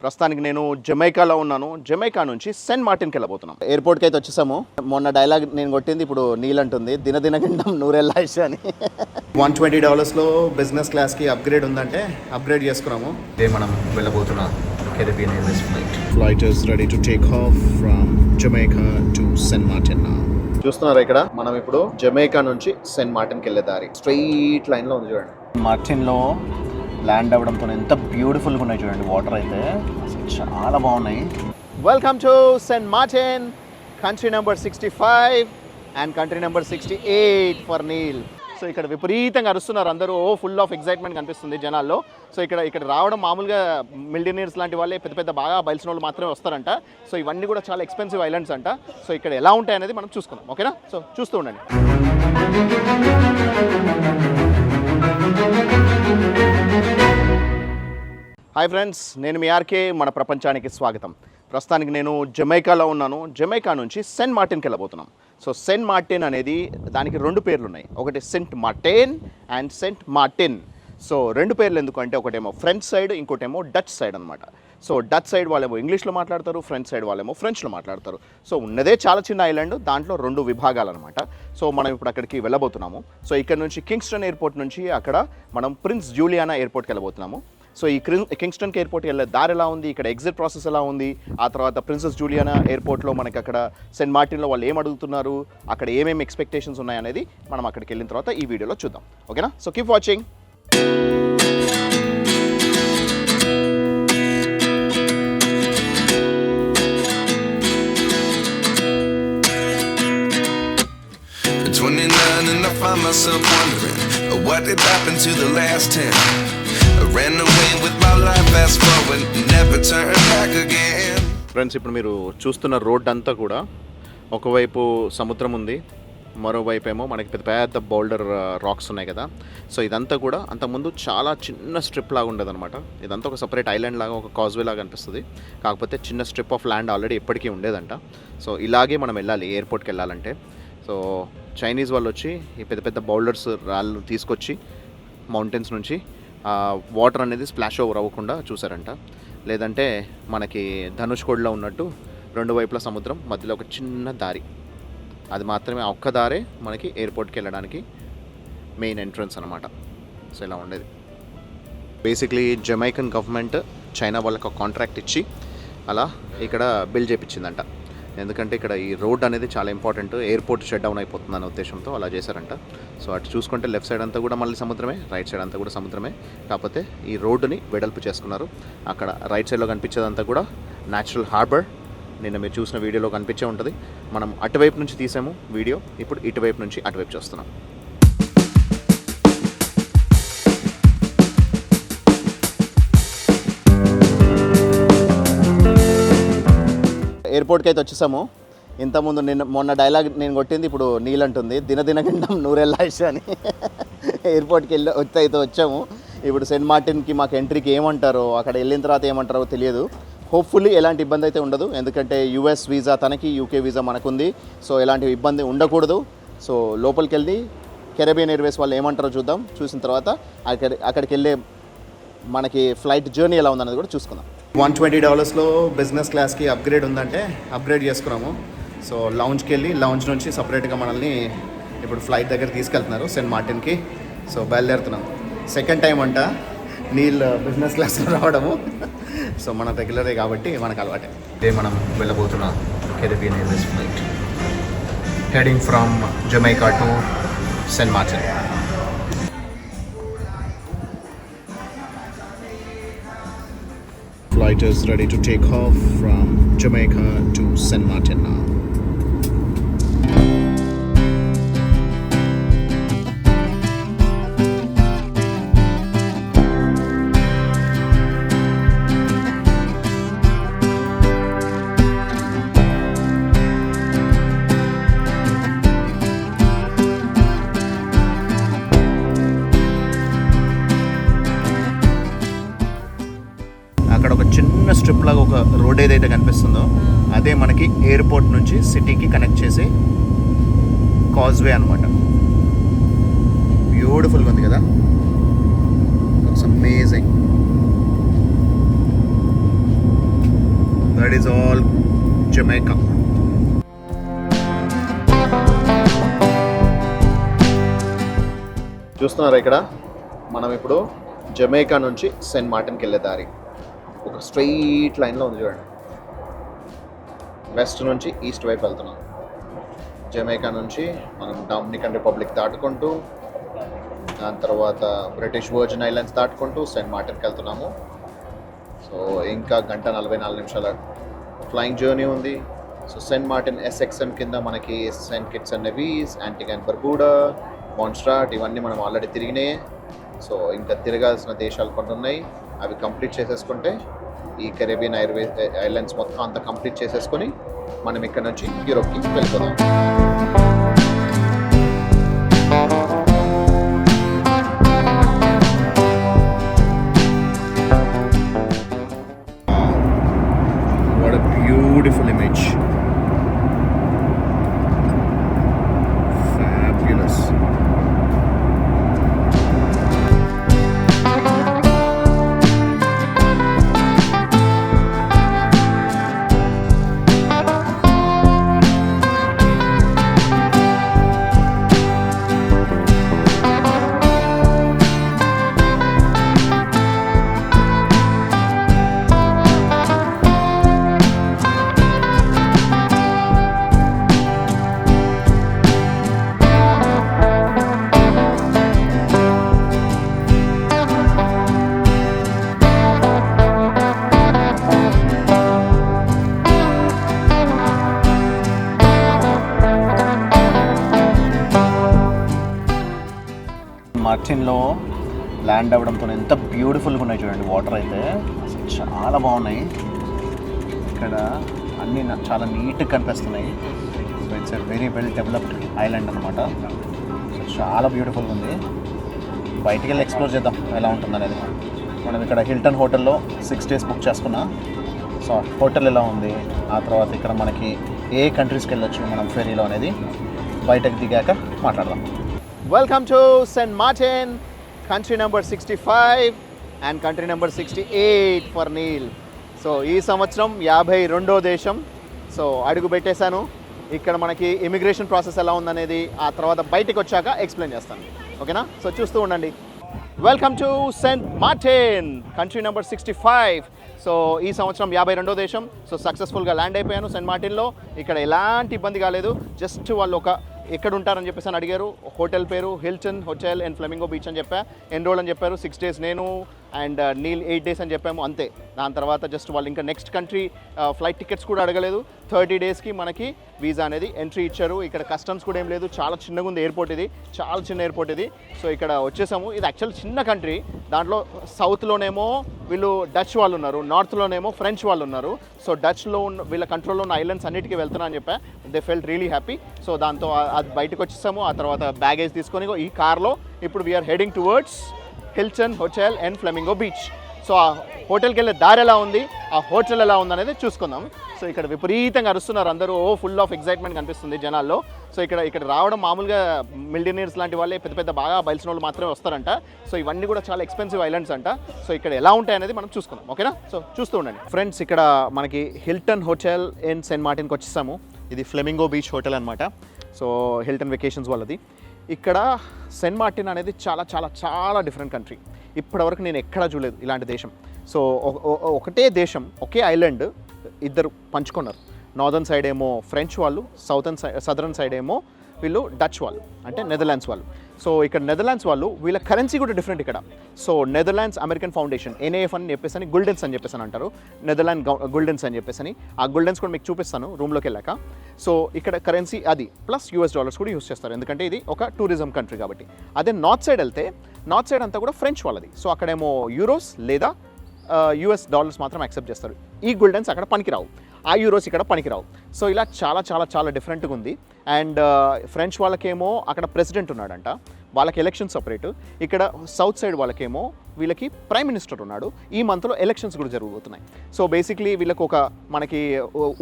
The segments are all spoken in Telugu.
ప్రస్తుతానికి నేను జమైకాలో ఉన్నాను. జమైకా నుంచి సెయింట్ మార్టిన్కి వెళ్ళబోతున్నాను. ఎయిర్పోర్ట్కి అయితే వచ్చేసాము. మొన్న డైలాగ్ నేను కొట్టింది ఇప్పుడు నీల్ అంటుంది, దినదినగండం నూరెల్లాయిష అని. $120 బిజినెస్ క్లాస్కి అప్గ్రేడ్ ఉందంటే అప్గ్రేడ్ చేసుకున్నాము. ఇదే మనం వెళ్ళబోతున్న Caribbean Airways flight. Flight is ready to take off from Jamaica to Saint Martin now. చూస్తున్నారా ఇక్కడ మనం ఇప్పుడు జమైకా నుంచి సెయింట్ మార్టిన్కి వెళ్ళే దారి స్ట్రైట్ లైన్లో ఉంది చూడండి. మార్టిన్లో ల్యాండ్ అవ్వడంతో ఎంత బ్యూటిఫుల్గా ఉన్నాయి చూడండి. వాటర్ అయితే అసలు చాలా బాగున్నాయి. Welcome to Saint Martin, country number 65 and country number 68 for Neel. So ఇక్కడ విపరీతంగా అరుస్తున్నారు అందరూ. ఫుల్ ఆఫ్ ఎక్సైట్మెంట్ కనిపిస్తుంది జనాల్లో. సో ఇక్కడ రావడం మామూలుగా మిలియనీర్స్ లాంటి వాళ్ళే, పెద్ద పెద్ద బాగా బయల్సిన వాళ్ళు మాత్రమే వస్తారంట. సో ఇవన్నీ కూడా చాలా ఎక్స్పెన్సివ్ ఐలాండ్స్ అంట. సో ఇక్కడ ఎలా ఉంటాయి అనేది మనం చూసుకుందాం, ఓకేనా? సో చూస్తూ ఉండండి. హాయ్ ఫ్రెండ్స్, నేను మీ ఆర్కే. మన ప్రపంచానికి స్వాగతం. ప్రస్తుతానికి నేను జమైకాలో ఉన్నాను. జమైకా నుంచి సెయింట్ మార్టిన్కి వెళ్ళబోతున్నాం. సో సెయింట్ మార్టిన్ అనేది దానికి రెండు పేర్లు ఉన్నాయి. ఒకటి Saint Martin and Saint Martin. So రెండు పేర్లు ఎందుకు అంటే ఒకటేమో ఫ్రెంచ్ సైడ్, ఇంకోటేమో డచ్ సైడ్ అనమాట. సో డచ్ సైడ్ వాళ్ళేమో ఇంగ్లీష్లో మాట్లాడతారు, ఫ్రెంచ్ సైడ్ వాళ్ళేమో ఫ్రెంచ్లో మాట్లాడతారు. సో ఉన్నదే చాలా చిన్న ఐలాండ్, దాంట్లో రెండు విభాగాలు అనమాట. సో మనం ఇప్పుడు అక్కడికి వెళ్ళబోతున్నాము. సో ఇక్కడ నుంచి కింగ్స్టన్ ఎయిర్పోర్ట్ నుంచి అక్కడ మనం ప్రిన్స్ జూలియానా ఎయిర్పోర్ట్కి వెళ్ళబోతున్నాము. సో ఈ కింగ్స్టన్కి ఎయిర్పోర్ట్కి వెళ్ళే దారి ఎలా ఉంది, ఇక్కడ ఎగ్జిట్ ప్రాసెస్ ఎలా ఉంది, ఆ తర్వాత ప్రిన్సెస్ జూలియానా ఎయిర్పోర్ట్లో మనకి అక్కడ సెయింట్ మార్టిన్లో వాళ్ళు ఏం అడుగుతున్నారు, అక్కడ ఏమేమి ఎక్స్పెక్టేషన్స్ ఉన్నాయనేది మనం అక్కడికి వెళ్ళిన తర్వాత ఈ వీడియోలో చూద్దాం, ఓకేనా? So keep watching. Find myself wondering what did happen to the last 10. I ran away with my life, fast forward, never turn back again. Friends, ఇప్పుడు మీరు చూస్తున్న రోడ్ అంతా కూడా ఒకవైపు సముద్రం ఉంది, మరోవైపు ఏమో మనకి పెద్ద పెద్ద బౌల్డర్ రాక్స్ ఉన్నాయి కదా. సో ఇదంతా కూడా అంతకుముందు చాలా చిన్న స్ట్రిప్ లాగా ఉండదు అనమాట. ఇదంతా ఒక సపరేట్ ఐలాండ్ లాగా, ఒక కాజ్వే లాగా అనిపిస్తుంది. కాకపోతే చిన్న స్ట్రిప్ ఆఫ్ ల్యాండ్ ఆల్రెడీ ఎప్పటికీ ఉండేదంట. సో ఇలాగే మనం వెళ్ళాలి ఎయిర్పోర్ట్కి వెళ్ళాలంటే. సో చైనీస్ వాళ్ళు వచ్చి ఈ పెద్ద పెద్ద బౌల్డర్స్ రాళ్ళు తీసుకొచ్చి మౌంటైన్స్ నుంచి వాటర్ అనేది స్ప్లాష్ ఓవర్ అవ్వకుండా చూసారంట. లేదంటే మనకి ధనుష్కోడ్లో ఉన్నట్టు రెండు వైపుల సముద్రం, మధ్యలో ఒక చిన్న దారి, అది మాత్రమే, ఆ ఒక్క దారే మనకి ఎయిర్పోర్ట్కి వెళ్ళడానికి మెయిన్ ఎంట్రన్స్ అనమాట. సో ఇలా ఉండేది. బేసిక్లీ జమైకన్ గవర్నమెంట్ చైనా వాళ్ళకి ఒక కాంట్రాక్ట్ ఇచ్చి అలా ఇక్కడ బిల్డ్ చేయించిందంట. ఎందుకంటే ఇక్కడ ఈ రోడ్ అనేది చాలా ఇంపార్టెంట్, ఎయిర్పోర్ట్ షట్ డౌన్ అయిపోతుందనే ఉద్దేశంతో అలా చేశారంట. సో అటు చూసుకుంటే లెఫ్ట్ సైడ్ అంతా కూడా మళ్ళీ సముద్రమే, రైట్ సైడ్ అంతా కూడా సముద్రమే. కాకపోతే ఈ రోడ్డుని వెడల్పు చేసుకున్నారు. అక్కడ రైట్ సైడ్లో కనిపించేదంతా కూడా న్యాచురల్ హార్బర్. నిన్న మీరు చూసిన వీడియోలో కనిపించే ఉంటుంది. మనం అటువైపు నుంచి తీసాము వీడియో, ఇప్పుడు ఇటువైపు నుంచి అటువైపు చూస్తున్నాం. ఎయిర్పోర్ట్కి అయితే వచ్చేసాము. ఇంతకుముందు మొన్న డైలాగ్ నేను కొట్టింది ఇప్పుడు నీల్ అంటుంది, దినదినగండం నూరెల్లాయిష అని. ఎయిర్పోర్ట్కి అయితే వచ్చాము. ఇప్పుడు సెయింట్ మార్టిన్కి మాకు ఎంట్రీకి ఏమంటారో, అక్కడ వెళ్ళిన తర్వాత ఏమంటారో తెలియదు. హోప్ఫుల్లీ ఎలాంటి ఇబ్బంది అయితే ఉండదు, ఎందుకంటే యూఎస్ వీసా తనకి, యూకే వీసా మనకుంది. సో ఎలాంటి ఇబ్బంది ఉండకూడదు. సో లోపలికి వెళ్ళి కెరీబియన్ ఎయిర్వేస్ వాళ్ళు ఏమంటారో చూద్దాం. చూసిన తర్వాత అక్కడికి వెళ్ళే మనకి ఫ్లైట్ జర్నీ ఎలా ఉందన్నది కూడా చూసుకుందాం. $120 బిజినెస్ క్లాస్కి అప్గ్రేడ్ ఉందంటే అప్గ్రేడ్ చేసుకున్నాము. సో లౌంజ్కి వెళ్ళి లౌంజ్ నుంచి సపరేట్గా మనల్ని ఇప్పుడు ఫ్లైట్ దగ్గర తీసుకెళ్తున్నారు సెయింట్ మార్టిన్కి. సో బయలుదేరుతున్నాం. సెకండ్ టైం అంట నీల్ బిజినెస్ క్లాస్లో రావడము. సో మన రెగ్యులరే కాబట్టి మనకు అలవాటే. ఇదే మనం వెళ్ళబోతున్న Caribbean Airways flight heading from Jamaica to Saint Martin. Flight is ready to take off from Jamaica to Saint Martin now. అక్కడ ఒక చిన్న స్ట్రిప్ లాగా ఒక రోడ్ ఏదైతే కనిపిస్తుందో అదే మనకి ఎయిర్పోర్ట్ నుంచి సిటీకి కనెక్ట్ చేసే కాజ్వే అనమాట. బ్యూటిఫుల్గా ఉంది కదా, it's amazing. Is all Jamaica. చూస్తున్నారా ఇక్కడ మనం ఇప్పుడు జమైకా నుంచి సెయింట్ మార్టిన్కి వెళ్ళే దారి ఒక స్ట్రైట్ లైన్లో ఉంది చూడండి. వెస్ట్ నుంచి ఈస్ట్ వైపు వెళ్తున్నాం. జమైకా నుంచి మనం డొమినికన్ రిపబ్లిక్ దాటుకుంటూ దాని తర్వాత బ్రిటిష్ వర్జిన్ ఐలాండ్స్ దాటుకుంటూ సెయింట్ మార్టిన్కి వెళ్తున్నాము. సో ఇంకా 1:44 నిమిషాల ఫ్లయింగ్ జర్నీ ఉంది. సో సెయింట్ మార్టిన్ SXM కింద మనకి Saint Kitts and Nevis, Antigua and Barbuda, Montserrat ఇవన్నీ మనం ఆల్రెడీ తిరిగినాయి. సో ఇంకా తిరగాల్సిన దేశాలు కొన్ని ఉన్నాయి, అవి కంప్లీట్ చేసేసుకుంటే ఈ కెరేబియన్ ఐలాండ్స్ మొత్తం అంతా కంప్లీట్ చేసేసుకొని మనం ఇక్కడ నుంచి యూరోప్కి వెళ్ళిపోదాం. What a beautiful image. Fabulous. మార్టిన్లో ల్యాండ్ అవ్వడంతో ఎంత బ్యూటిఫుల్గా ఉన్నాయి చూడండి. వాటర్ అయితే అసలు చాలా బాగున్నాయి. ఇక్కడ అన్నీ చాలా నీట్గా కనిపిస్తున్నాయి. So it's a very well developed island అనమాట. సో చాలా బ్యూటిఫుల్గా ఉంది. బయటికి వెళ్ళి ఎక్స్ప్లోర్ చేద్దాం ఎలా ఉంటుంది అనేది. మనం ఇక్కడ హిల్టన్ హోటల్లో 6 days బుక్ చేసుకున్నా. సో హోటల్ ఎలా ఉంది, ఆ తర్వాత ఇక్కడ మనకి ఏ కంట్రీస్కి వెళ్ళొచ్చు మనం ఫెరీలో అనేది బయటకు దిగాక మాట్లాడదాం. Welcome to Saint Martin, country number 65 and country number 68 for Neel. So ఈ సంవత్సరం 52వ దేశం. సో అడుగు పెట్టేశాను. ఇక్కడ మనకి ఇమిగ్రేషన్ ప్రాసెస్ ఎలా ఉందనేది ఆ తర్వాత బయటకు వచ్చాక ఎక్స్ప్లెయిన్ చేస్తాను. ఓకేనా? సో చూస్తూ ఉండండి. Welcome to Saint Martin, country number 65. So ఈ సంవత్సరం 52వ దేశం. సో సక్సెస్ఫుల్గా ల్యాండ్ అయిపోయాను సెయింట్ మార్టిన్లో. ఇక్కడ ఎలాంటి ఇబ్బంది కాలేదు. జస్ట్ వాళ్ళు ఎక్కడ ఉంటారని చెప్పేసి అని అడిగారు. హోటల్ పేరు Hilton hotel and flamingo beach అని చెప్పా. ఎన్రోల్ అని చెప్పారు. 6 days నేను అండ్ నీల్ 8 days అని చెప్పాము, అంతే. దాని తర్వాత జస్ట్ వాళ్ళు ఇంకా నెక్స్ట్ కంట్రీ ఫ్లైట్ టికెట్స్ కూడా అడగలేదు. 30 daysకి మనకి వీసా అనేది ఎంట్రీ ఇచ్చారు. ఇక్కడ కస్టమ్స్ కూడా ఏం లేదు. చాలా చిన్నగా ఉంది ఎయిర్పోర్ట్. ఇది చాలా చిన్న ఎయిర్పోర్ట్ ఇది. సో ఇక్కడ వచ్చేసాము. ఇది యాక్చువల్ చిన్న కంట్రీ. దాంట్లో సౌత్లోనేమో వీళ్ళు డచ్ వాళ్ళు ఉన్నారు, నార్త్లోనేమో ఫ్రెంచ్ వాళ్ళు ఉన్నారు. సో డచ్లో ఉన్న వీళ్ళ కంట్రోల్లో ఉన్న ఐలాండ్స్ అన్నిటికీ వెళ్తున్నా అని చెప్పా. They felt really happy. So దాంతో అది బయటకు వచ్చేసాము. ఆ తర్వాత బ్యాగేజ్ తీసుకొని ఈ కార్లో ఇప్పుడు we're heading towards Hilton hotel and flamingo beach. So ఆ హోటల్కి వెళ్ళే దారి ఎలా ఉంది, ఆ హోటల్ ఎలా ఉంది అనేది చూసుకుందాం. సో ఇక్కడ విపరీతంగా అరుస్తున్నారు అందరూ. ఫుల్ ఆఫ్ ఎగ్జైట్మెంట్ కనిపిస్తుంది జనాల్లో. సో ఇక్కడ రావడం మామూలుగా మిలియనీర్స్ లాంటి వాళ్ళే, పెద్ద పెద్ద బాగా బయల్సిన వాళ్ళు మాత్రమే వస్తారంట. సో ఇవన్నీ కూడా చాలా ఎక్స్పెన్సివ్ ఐలాండ్స్ అంట. సో ఇక్కడ ఎలా ఉంటాయి అనేది మనం చూసుకుందాం. ఓకేనా? సో చూస్తూ ఉండండి ఫ్రెండ్స్. ఇక్కడ మనకి హిల్టన్ హోటల్ అండ్ సెయింట్ మార్టిన్కి వచ్చేసాము. ఇది ఫ్లెమింగో బీచ్ హోటల్ అనమాట. సో హిల్టన్ వెకేషన్స్ వాళ్ళది. ఇక్కడ సెయింట్ మార్టిన్ అనేది చాలా చాలా చాలా డిఫరెంట్ కంట్రీ. ఇప్పటివరకు నేను ఎక్కడా చూడలేదు ఇలాంటి దేశం. సో ఒకటే దేశం, ఒకే ఐలాండ్ ఇద్దరు పంచుకున్నారు. నార్దర్న్ సైడ్ ఏమో ఫ్రెంచ్ వాళ్ళు, సదరన్ సైడ్ ఏమో వీళ్ళు డచ్ వాళ్ళు, అంటే నెదర్లాండ్స్ వాళ్ళు. సో ఇక్కడ నెదర్లాండ్స్ వాళ్ళు, వీళ్ళ కరెన్సీ కూడా డిఫరెంట్ ఇక్కడ. So Netherlands American foundation NAF అని చెప్పేసి గుల్డెన్స్ అని చెప్పేసి అంటారు. నెదర్లాండ్ గుల్డెన్స్ అని చెప్పేసి. ఆ గుల్డెన్స్ కూడా మీకు చూపిస్తాను రూమ్లోకి వెళ్ళాక. సో ఇక్కడ కరెన్సీ అది ప్లస్ US dollars కూడా యూస్ చేస్తారు, ఎందుకంటే ఇది ఒక టూరిజం కంట్రీ కాబట్టి. అదే నార్త్ సైడ్ వెళ్తే నార్త్ సైడ్ అంతా కూడా ఫ్రెంచ్ వాళ్ళది. సో అక్కడేమో యూరోస్ లేదా US dollars మాత్రం యాక్సెప్ట్ చేస్తారు. ఈ గుల్డెన్స్ అక్కడ పనికిరావు, ఆ యూరోస్ ఇక్కడ పనికిరావు. సో ఇలా చాలా చాలా చాలా డిఫరెంట్గా ఉంది. అండ్ ఫ్రెంచ్ వాళ్ళకేమో అక్కడ ప్రెసిడెంట్ ఉన్నాడంట, వాళ్ళకి ఎలక్షన్ సపరేట్. ఇక్కడ సౌత్ సైడ్ వాళ్ళకేమో వీళ్ళకి ప్రైమ్ మినిస్టర్ ఉన్నాడు. ఈ మంత్లో ఎలక్షన్స్ కూడా జరగబోతున్నాయి. సో బేసిక్లీ వీళ్ళకి ఒక మనకి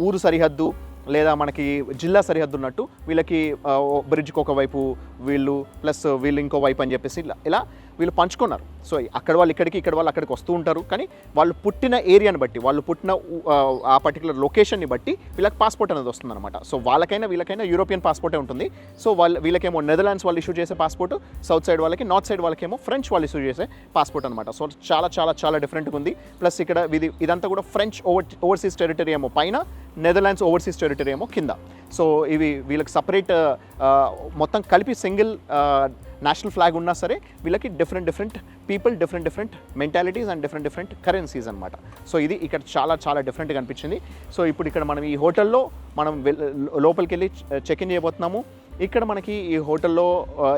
ఊరు సరిహద్దు లేదా మనకి జిల్లా సరిహద్దు ఉన్నట్టు వీళ్ళకి బ్రిడ్జ్కి ఒకవైపు వీళ్ళు ప్లస్ వీళ్ళు ఇంకో వైపు అని చెప్పేసి ఇలా వీళ్ళు పంచుకున్నారు. సో అక్కడ వాళ్ళు ఇక్కడికి, ఇక్కడ వాళ్ళు అక్కడికి వస్తూ ఉంటారు. కానీ వాళ్ళు పుట్టిన ఏరియాని బట్టి, వాళ్ళు పుట్టిన ఆ పర్టికులర్ లొకేషన్ని బట్టి వీళ్ళకి పాస్పోర్ట్ అనేది వస్తుందన్నమాట. సో వాళ్ళకైనా వీళ్ళకైనా యూరోపియన్ పాస్పోర్టే ఉంటుంది. సో వీళ్ళకేమో నెదర్లాండ్స్ వాళ్ళు ఇష్యూ చేసే పాస్పోర్ట్, సౌత్ సైడ్ వాళ్ళకి, నార్త్ సైడ్ వాళ్ళకేమో ఫ్రెంచ్ వాళ్ళు ఇష్యూ చేసే పాస్పోర్ట్ అనమాట. సో చాలా చాలా చాలా డిఫరెంట్గా ఉంది. ప్లస్ ఇక్కడ ఇదంతా కూడా ఫ్రెంచ్ ఓవర్సీస్ టెరిటరీ ఏమో పైన, నెదర్లాండ్స్ ఓవర్సీస్ టెరిటరీ ఏమో కింద. సో ఇవి వీళ్ళకి సపరేట్ మొత్తం కలిపి సింగిల్ నేషనల్ ఫ్లాగ్ ఉన్నా సరే వీళ్ళకి different people, different mentalities and different currencies అనమాట. సో ఇది ఇక్కడ చాలా చాలా డిఫరెంట్గా అనిపించింది. సో ఇప్పుడు ఇక్కడ మనం ఈ హోటల్లో మనం లోపలికి వెళ్ళి చెక్ ఇన్ చేయబోతున్నాము. ఇక్కడ మనకి ఈ హోటల్లో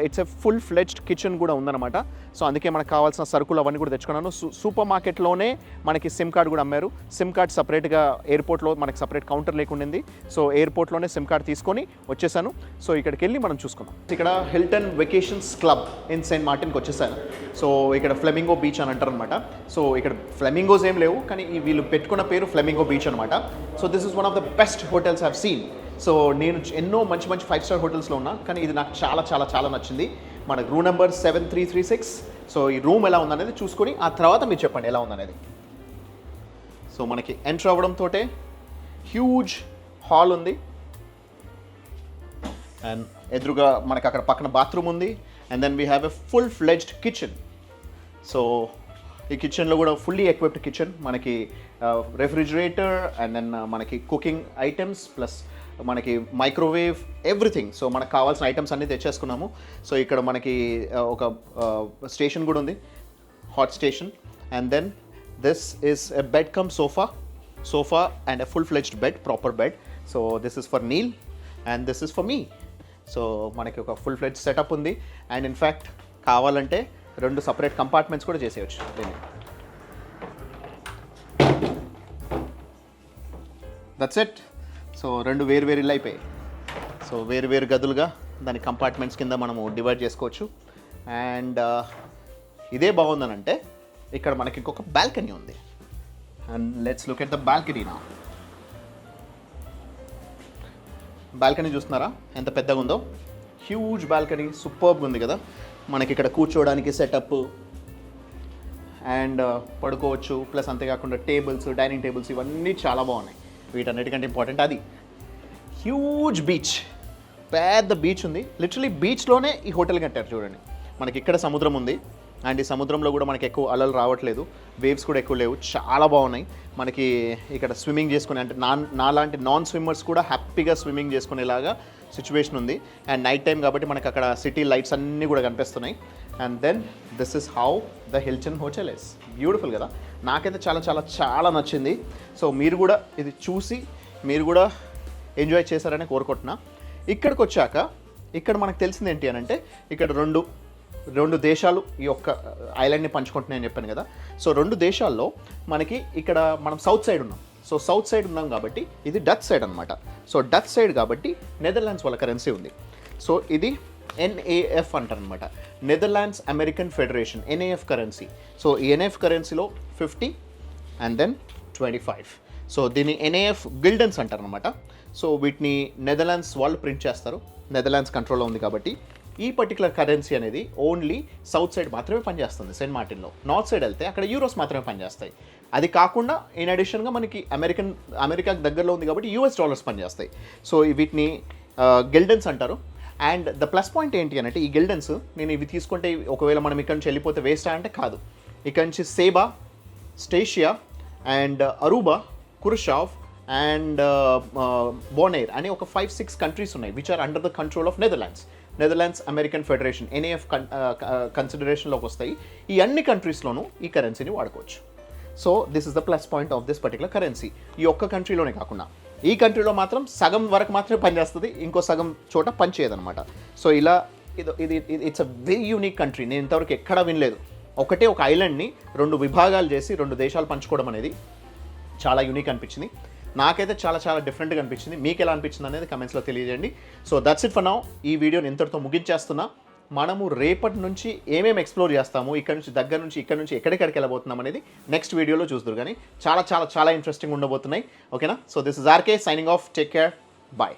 it's a full fledged kitchen కూడా ఉందన్నమాట. సో అందుకే మనకు కావాల్సిన సరుకులు అవన్నీ కూడా తెచ్చుకున్నాను. సూపర్ మార్కెట్లోనే మనకి సిమ్ కార్డ్ కూడా అమ్మారు. సిమ్ కార్డ్ సపరేట్గా ఎయిర్పోర్ట్లో మనకి సపరేట్ కౌంటర్ లేకుండింది. సో ఎయిర్పోర్ట్లోనే సిమ్ కార్డ్ తీసుకొని వచ్చేసాను. సో ఇక్కడికి వెళ్ళి మనం చూసుకుందాం. ఇక్కడ Hilton Vacations Club in Saint మార్టిన్కి వచ్చేసాను. సో ఇక్కడ ఫ్లెమింగో బీచ్ అని అంటారు అనమాట. సో ఇక్కడ ఫ్లెమింగోస్ ఏం లేవు, కానీ వీళ్ళు పెట్టుకున్న పేరు ఫ్లెమింగో బీచ్ అనమాట. So this is one of the best hotels I've seen. So నేను ఎన్నో మంచి 5 స్టార్ హోటల్స్లో ఉన్నా, కానీ ఇది నాకు చాలా చాలా చాలా నచ్చింది. మన రూమ్ నెంబర్ 7336. సో ఈ రూమ్ ఎలా ఉందనేది చూసుకొని ఆ తర్వాత మీరు చెప్పండి ఎలా ఉందనేది. సో మనకి ఎంటర్ అవ్వడంతో హ్యూజ్ హాల్ ఉంది, అండ్ ఎదురుగా మనకి అక్కడ పక్కన బాత్రూమ్ ఉంది. And then we have a full fledged kitchen. So ఈ కిచెన్లో కూడా ఫుల్లీ ఎక్విప్డ్ కిచెన్, మనకి రెఫ్రిజిరేటర్, అండ్ దెన్ మనకి కుకింగ్ ఐటమ్స్, ప్లస్ మనకి మైక్రోవేవ్, ఎవ్రీథింగ్. సో మనకు కావాల్సిన ఐటమ్స్ అన్నీ తెచ్చేసుకున్నాము. సో ఇక్కడ మనకి ఒక స్టేషన్ కూడా ఉంది, hot station. And then this is a bed cum sofa and a full fledged bed, proper bed. So this is for Neel and this is for me. So మనకి ఒక ఫుల్ ఫ్లెడ్జ్ సెటప్ ఉంది. అండ్ ఇన్ఫ్యాక్ట్ కావాలంటే 2 సపరేట్ కంపార్ట్మెంట్స్ కూడా చేసేయచ్చు దీన్ని. That's it. సో 2 వేరు ఇల్లు అయిపోయాయి. సో వేరు గదులుగా దాని కంపార్ట్మెంట్స్ కింద మనము డివైడ్ చేసుకోవచ్చు. అండ్ ఇదే బాగుందనంటే ఇక్కడ మనకి ఇంకొక బాల్కనీ ఉంది. And let's look at the balcony నా. బాల్కనీ చూస్తున్నారా ఎంత పెద్దగా ఉందో? హ్యూజ్ బాల్కనీ, సూపర్గా ఉంది కదా. మనకి ఇక్కడ కూర్చోవడానికి సెటప్ అండ్ పడుకోవచ్చు. ప్లస్ అంతేకాకుండా టేబుల్స్, డైనింగ్ టేబుల్స్ ఇవన్నీ చాలా బాగున్నాయి. వీటన్నిటికంటే ఇంపార్టెంట్ అది హ్యూజ్ బీచ్, పెద్ద బీచ్ ఉంది. లిటరలీ బీచ్లోనే ఈ హోటల్ కట్టారు చూడండి. మనకి ఇక్కడ సముద్రం ఉంది, అండ్ ఈ సముద్రంలో కూడా మనకి ఎక్కువ అలలు రావట్లేదు, వేవ్స్ కూడా ఎక్కువ లేవు, చాలా బాగున్నాయి. మనకి ఇక్కడ స్విమ్మింగ్ చేసుకునే, అంటే నాలాంటి నాన్ స్విమ్మర్స్ కూడా హ్యాపీగా స్విమ్మింగ్ చేసుకునేలాగా సిచ్యువేషన్ ఉంది. అండ్ నైట్ టైం కాబట్టి మనకి అక్కడ సిటీ లైట్స్ అన్నీ కూడా కనిపిస్తున్నాయి. And then this is how the Hilton hotel is. Beautiful కదా, నాకైతే చాలా చాలా చాలా నచ్చింది. సో మీరు కూడా ఇది చూసి మీరు కూడా ఎంజాయ్ చేశారని కోరుకుంటున్నా. ఇక్కడికి వచ్చాక ఇక్కడ మనకు తెలిసింది ఏంటి అని అంటే, ఇక్కడ రెండు దేశాలు ఈ యొక్క ఐలాండ్ని పంచుకుంటున్నాయని చెప్పాను కదా. సో 2 దేశాల్లో మనకి ఇక్కడ మనం సౌత్ సైడ్ ఉన్నాం. సో సౌత్ సైడ్ ఉన్నాం కాబట్టి ఇది డచ్ సైడ్ అనమాట. సో డచ్ సైడ్ కాబట్టి నెదర్లాండ్స్ వాళ్ళ కరెన్సీ ఉంది. సో ఇది NAF అంటారు అనమాట, Netherlands American federation, NAF currency. So ఈ NAF కరెన్సీలో 50 అండ్ దెన్ 25. సో దీన్ని NAF గిల్డెన్స్ అంటారు అనమాట. సో వీటిని నెదర్లాండ్స్ వాళ్ళు ప్రింట్ చేస్తారు, నెదర్లాండ్స్ కంట్రోల్లో ఉంది కాబట్టి. ఈ పర్టికులర్ కరెన్సీ అనేది ఓన్లీ సౌత్ సైడ్ మాత్రమే పనిచేస్తుంది సెయింట్ మార్టిన్లో. నార్త్ సైడ్ వెళ్తే అక్కడ యూరోస్ మాత్రమే పనిచేస్తాయి. అది కాకుండా ఇన్ అడిషన్గా మనకి అమెరికాకి దగ్గరలో ఉంది కాబట్టి US డాలర్స్ పనిచేస్తాయి. సో వీటిని గిల్డెన్స్ అంటారు. అండ్ ద ప్లస్ పాయింట్ ఏంటి అంటే, ఈ గిల్డెన్స్ నేను ఇవి తీసుకుంటే ఒకవేళ మనం ఇక్కడ నుంచి వెళ్ళిపోతే వేస్టా అంటే కాదు. ఇక్కడ నుంచి సేబా, స్టేషియా అండ్ అరూబా, కురుషావ్ అండ్ బోనేర్ అనే ఒక 5-6 కంట్రీస్ ఉన్నాయి which are under the control of Netherlands American federation, NAF కన్సిడరేషన్లోకి వస్తాయి. ఈ అన్ని కంట్రీస్లోనూ ఈ కరెన్సీని వాడుకోవచ్చు. So this is the plus point of this particular currency. ఈ ఒక్క కంట్రీలోనే కాకుండా ఈ కంట్రీలో మాత్రం సగం వరకు మాత్రమే పనిచేస్తుంది, ఇంకో సగం చోట పనిచేయదనమాట. సో ఇలా ఇది it's a very unique country. నేను ఇంతవరకు ఎక్కడా వినలేదు. ఒక ఐలాండ్ని 2 విభాగాలు చేసి 2 దేశాలు పంచుకోవడం అనేది చాలా యూనిక్ అనిపించింది. నాకైతే చాలా చాలా డిఫరెంట్గా అనిపించింది. మీకు ఎలా అనిపించింది అనేది కమెంట్స్లో తెలియజేయండి. So that's it for now. ఈ వీడియోని ఇంతటితో ముగించేస్తున్నా. మనము రేపటి నుంచి ఏమేమి ఎక్స్ప్లోర్ చేస్తాము, ఇక్కడ నుంచి ఎక్కడికి వెళ్ళబోతున్నాం అనేది నెక్స్ట్ వీడియోలో చూద్దరు. కానీ చాలా చాలా చాలా ఇంట్రెస్టింగ్ ఉండబోతున్నాయి. ఓకేనా? So this is RK signing off. Take care. Bye.